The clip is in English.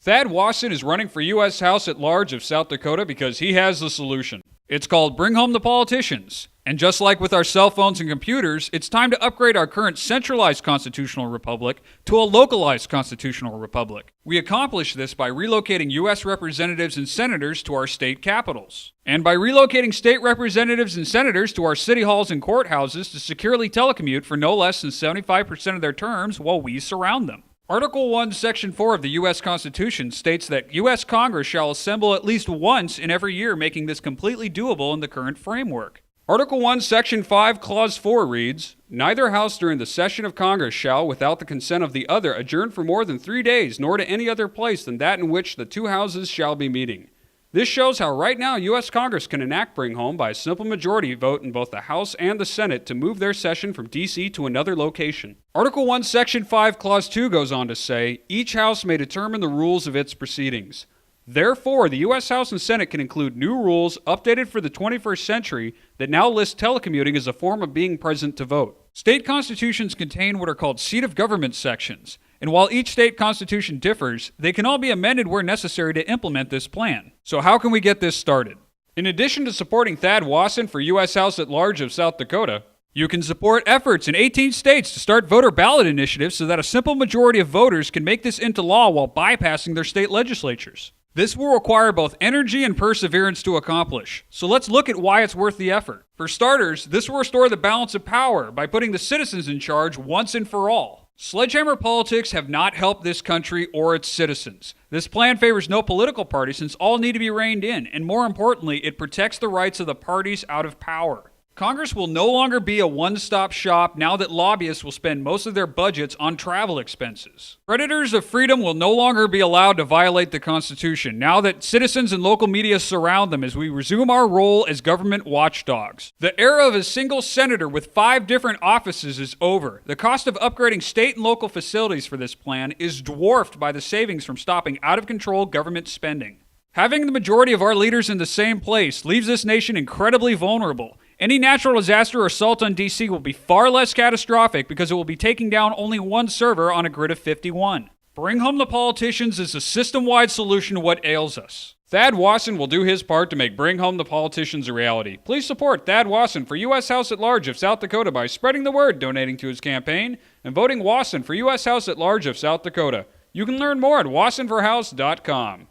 Thad Wasson is running for U.S. House at Large of South Dakota because he has the solution. It's called Bring Home the Politicians. And just like with our cell phones and computers, it's time to upgrade our current centralized constitutional republic to a localized constitutional republic. We accomplish this by relocating U.S. representatives and senators to our state capitals, and by relocating state representatives and senators to our city halls and courthouses to securely telecommute for no less than 75% of their terms while we surround them. Article 1, Section 4 of the U.S. Constitution states that U.S. Congress shall assemble at least once in every year, making this completely doable in the current framework. Article 1, Section 5, Clause 4 reads, "Neither House during the session of Congress shall, without the consent of the other, adjourn for more than 3 days, nor to any other place than that in which the two houses shall be meeting." This shows how right now U.S. Congress can enact Bring Home by a simple majority vote in both the House and the Senate to move their session from D.C. to another location. Article 1, Section 5, Clause 2 goes on to say, "Each House may determine the rules of its proceedings." Therefore, the U.S. House and Senate can include new rules updated for the 21st century that now list telecommuting as a form of being present to vote. State constitutions contain what are called seat of government sections, and while each state constitution differs, they can all be amended where necessary to implement this plan. So how can we get this started? In addition to supporting Thad Wasson for U.S. House at Large of South Dakota, you can support efforts in 18 states to start voter ballot initiatives so that a simple majority of voters can make this into law while bypassing their state legislatures. This will require both energy and perseverance to accomplish, so let's look at why it's worth the effort. For starters, this will restore the balance of power by putting the citizens in charge once and for all. Sledgehammer politics have not helped this country or its citizens. This plan favors no political party since all need to be reined in, and more importantly, it protects the rights of the parties out of power. Congress will no longer be a one-stop shop now that lobbyists will spend most of their budgets on travel expenses. Predators of freedom will no longer be allowed to violate the Constitution now that citizens and local media surround them as we resume our role as government watchdogs. The era of a single senator with 5 different offices is over. The cost of upgrading state and local facilities for this plan is dwarfed by the savings from stopping out-of-control government spending. Having the majority of our leaders in the same place leaves this nation incredibly vulnerable. Any natural disaster or assault on D.C. will be far less catastrophic because it will be taking down only one server on a grid of 51. Bring Home the Politicians is a system-wide solution to what ails us. Thad Wasson will do his part to make Bring Home the Politicians a reality. Please support Thad Wasson for U.S. House at Large of South Dakota by spreading the word, donating to his campaign, and voting Wasson for U.S. House at Large of South Dakota. You can learn more at wassonforhouse.com.